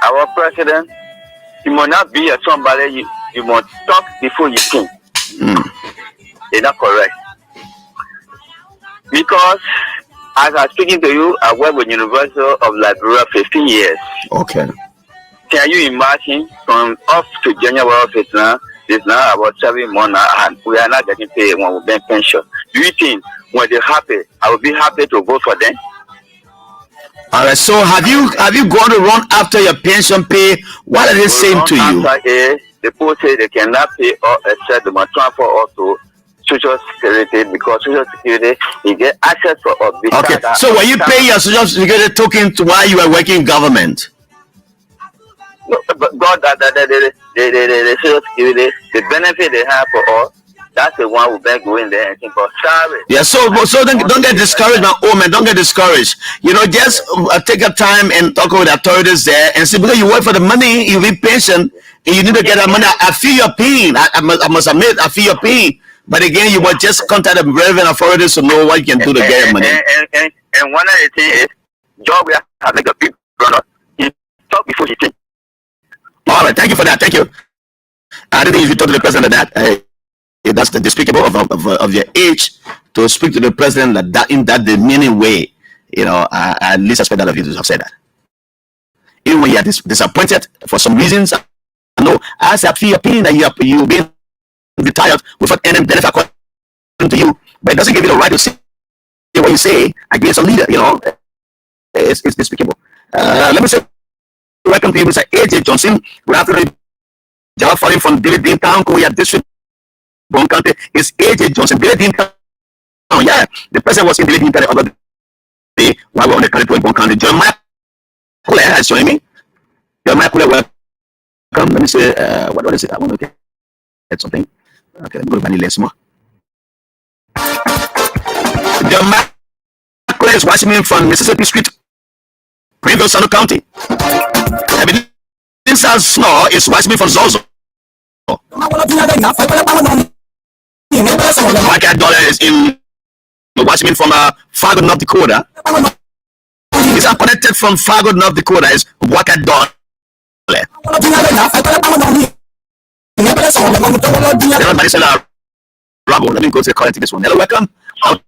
our president, you must not be somebody you must talk before you think. It's not correct. Because as I'm speaking to you, I work with University of Liberia 15 years. Okay. Can you imagine from up to January of it now, it's now about 7 months now, and we are not getting paid when we get pension. Do you think when they're happy, I will be happy to vote for them? All right. So have you gone to run after your pension pay? What are they saying to you? The people say they cannot pay or except the transfer also Social Security, because Social Security you get access for all. Okay. So when you pay your Social Security token to while you are working in government? No, but God, the Social Security, the benefit they have for all, that's the one who been going there and think, but sorry. Yeah, so don't get discouraged, my old man. Don't get discouraged. Just take your time and talk with the authorities there and see, because you work for the money, you be patient, and you need to get that money. I feel your pain. I must admit, I feel your pain. But again, you must just contact the relevant authorities to know what you can do to get your money. And one of the things is, job we have like a big brother. He talk before he think. All right, thank you for that. Thank you. I don't think you should talk to the president of that. That's the despicable of your age to speak to the president like that in that demeaning way. You know, I at least expect that of you to have said that. Even when you are disappointed for some reasons, I know as I feel your opinion that you being retired without any benefit according to you, but it doesn't give you the right to say what you say against a leader. You know, it's despicable. Let me say welcome to you, Mr. AJ Johnson. Good afternoon. Jallah following from David Dean Town, Korea District, Bon County. It's AJ Johnson. David Dean Town. Oh yeah, the president was in David Dean Town the other day while we're on the country in Bon County. Jeremiah Kule is joining me. Jeremiah Kule, welcome. Let me say, what is it? I want to get something. Okay, let me go to Vanilla more. Jeremiah Kule is watching me from Mississippi Street, Greenville, Sano County. Inside Snow is watching me from Zozo. Market Dollar is in watching me from Fargo, North Dakota. Is connected from Fargo, North Dakota is Waka Dollar. Everybody said, Bravo, let me go to the correct this one. Hello, welcome. I'll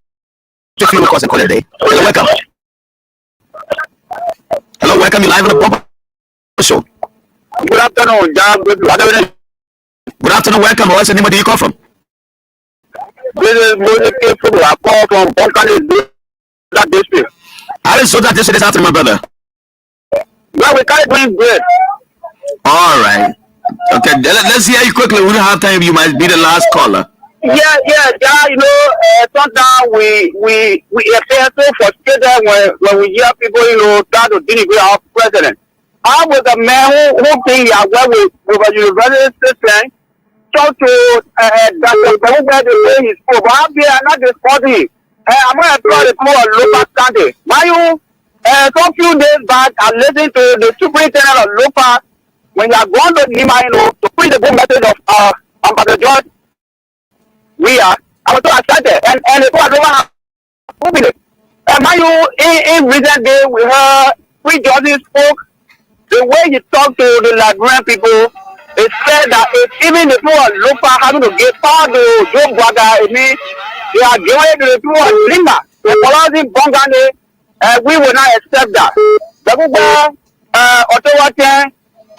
check you because I call it a day. Hello, welcome. Hello, welcome. You live on the bumper show. Good afternoon, John. Good afternoon, welcome. What's the name? Where do you come from? This is Moses K. I call from Bunkani District. How is that this afternoon, my brother? Yeah, we can't doing good. All right. Okay, let's hear you quickly. We don't have time. You might be the last caller. Yeah, John, you know, sometimes we feel so frustrated when we hear people, you know, try to denigrate our president. I was a man who think I work with a university system, talk to Dr. Bahuba the way he spoke. But I'm here not discussing. I'm going to try to call a local standard. Some few days back, I listened to the superintendent of local when you are going to him, you know, to preach the good message of Ambassador George. I was so excited, and the people are moving it. In recent days, we heard Free George spoke. The way he talked to the Liberian people, it said that if even the people of local having to get power to Joe Brother, it means they are giving to the people of Linga. The following Bongane, we will not accept that. The people, Ottawa,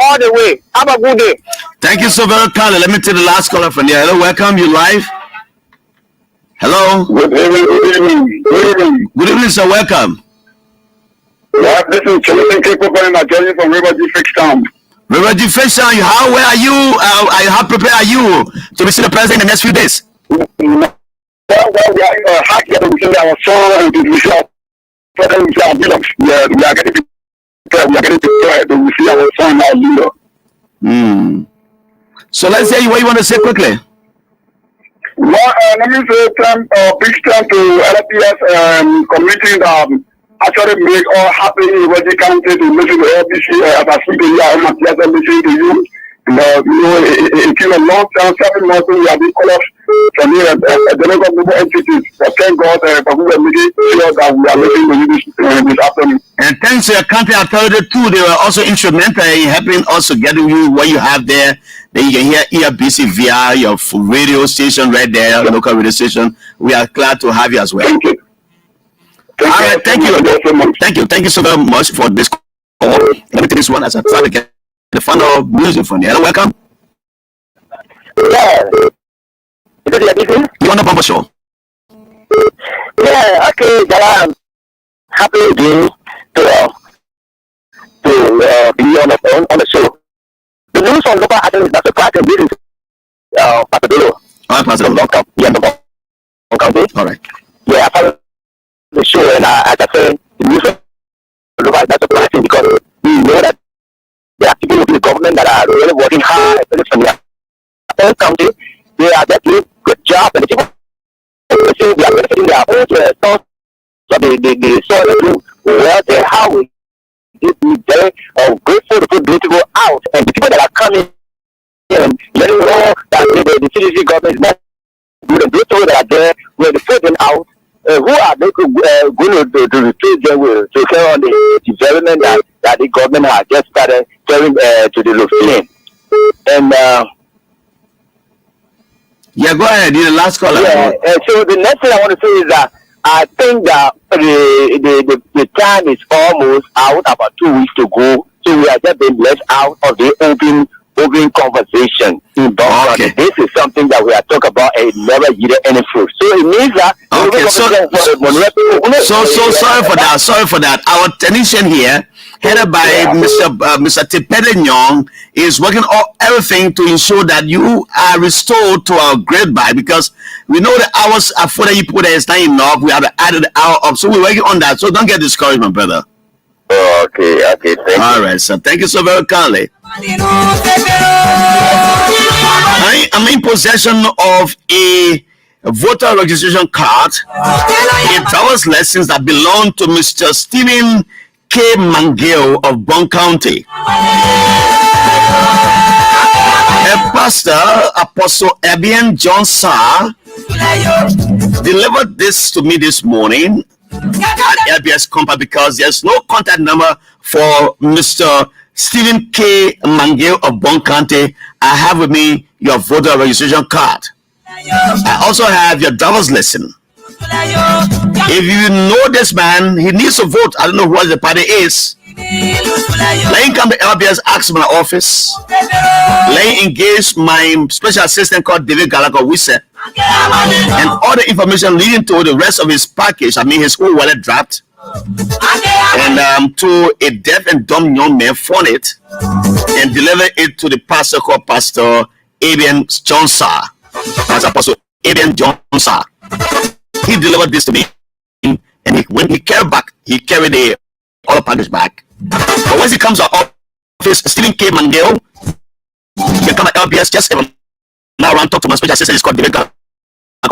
all the way. Have a good day. Thank you so very much, caller. Let me take the last caller from here. Hello, welcome. You live? Hello. Good evening. Good evening, sir. Welcome. Yeah, this is Jonathan Keiko calling joining from River District Town. River District Town, where are you? How prepared are you to receive the president in the next few days? Well, we are happy to receive our son and to receive our president. We are getting prepared to receive our son now. So let's hear what you want to say quickly. Well, let me say big thanks to LPS community actually make all happy in Reggie County to listen to LBC as I speak to you, I'm listening to you. And, you know, it's been a long time, 7 months, we have been called up from here at the local global entities. But thank God for we are making sure that we are listening to you this afternoon. And thanks to your country authority too, they were also instrumental in helping us to get you what you have there. Then you can hear ERBC via your radio station right there, your local radio station. We are glad to have you as well. Thank you. All right, thank you. Thank you so very much for this call. Let me take this one as I try to get the final music from you. Hello, welcome. Yeah. Is it you on the bumper show? Yeah, okay, Jallah. Happy day to be on the show. The news on local action is that the private business Pasadena. All right. Yeah, I follow the show, and as I said, the news look like that's surprising because we know that there are people in the government that are really working hard, especially from their own county. They are doing a good job, and the people they are benefiting their own source. So the soil well there. How we be very grateful to put those people out, and the people that are coming in and letting know that the CDC government is not good and people that are there when they put them out, who are they going to replace them with to carry on the development that the government has just started carrying to the Lufkin? And yeah, go ahead. You're the last caller. yeah, so the next thing I want to say is that I think that the time is almost out, about 2 weeks to go. So we are just being left out of the open conversation in Bangladesh. Okay. This is something that we are talking about and it never yielded any fruit. So it means that Okay, so sorry for that. Sorry for that. Our technician here, headed by Mr. Tipede Nyong, is working on everything to ensure that you are restored to our grade by, because we know the hours after you put there is not enough. We have to add the hour up, so we're working on that. So don't get discouraged, my brother. Okay, thank you. All right, so thank you so very kindly. I'm in possession of a voter registration card, a driver's license that belong to Mr. Stephen K. Mangeo of Bon County. A pastor, Apostle Ebian John Sarr, delivered this to me this morning at LBS Compa, because there's no contact number for Mr. Stephen K. Mangeo of Bon County. I have with me your voter registration card. I also have your driver's license. If you know this man, he needs to vote. I don't know what the party is. Let him come to LBS, ask my office. Let him engage my special assistant called David Gallagher Wisse, and all the information leading to the rest of his package, I mean his whole wallet draft, and to a deaf and dumb young man, phone it and deliver it to the pastor called Pastor Abian John Sarr. That's Apostle Abian John Sarr. He delivered this to me, and when he carried back, he carried the all package back. But once he comes to our office, Stephen K. Mangeo, he can come at LBS, just now around, talk to my special assistant. It's called David Gallagher.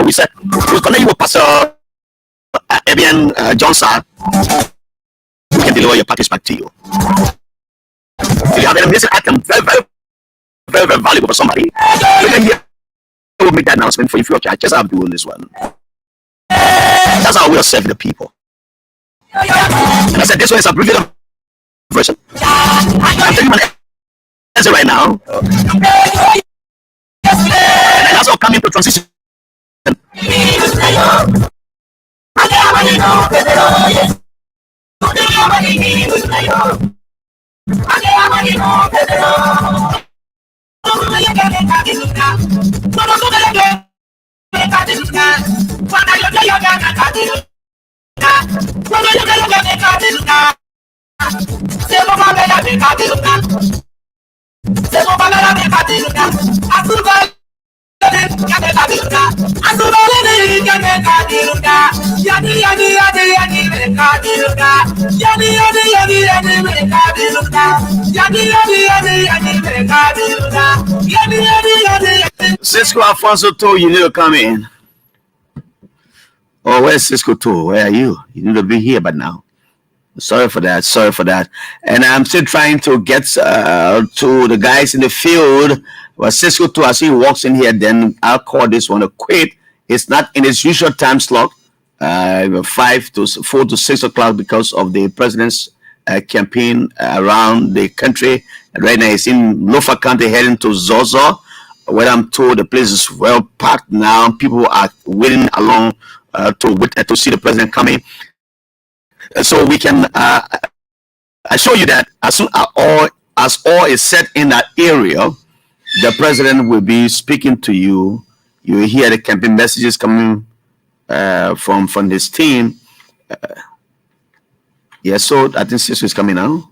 We said we'll connect you with Pastor Ebian John Sarr. We can deliver your package back to you. If you have any missing item, very valuable for somebody, you can hear. We'll make that announcement for you free of charge. Just have to do this one. That's how we'll serve the people. And I said this one is a abbreviated version. I'm taking my answer right now. And that's all coming to transition. Cisco Alfonso told you need to come in. Oh, where's Cisco told? Where are you? You need to be here, but now. Sorry for that. And I'm still trying to get to the guys in the field. Well, Cisco too, as he walks in here, then I'll call this one a quit. It's not in its usual time slot, 4 to 6 o'clock, because of the president's campaign around the country. Right now, it's in Norfolk County, heading to Zozo, where I'm told the place is well packed now. People are waiting along to see the president coming. So we can assure you that as soon as all is set in that area, the president will be speaking to you. You will hear the campaign messages coming from his team. So I think Cisco is coming now.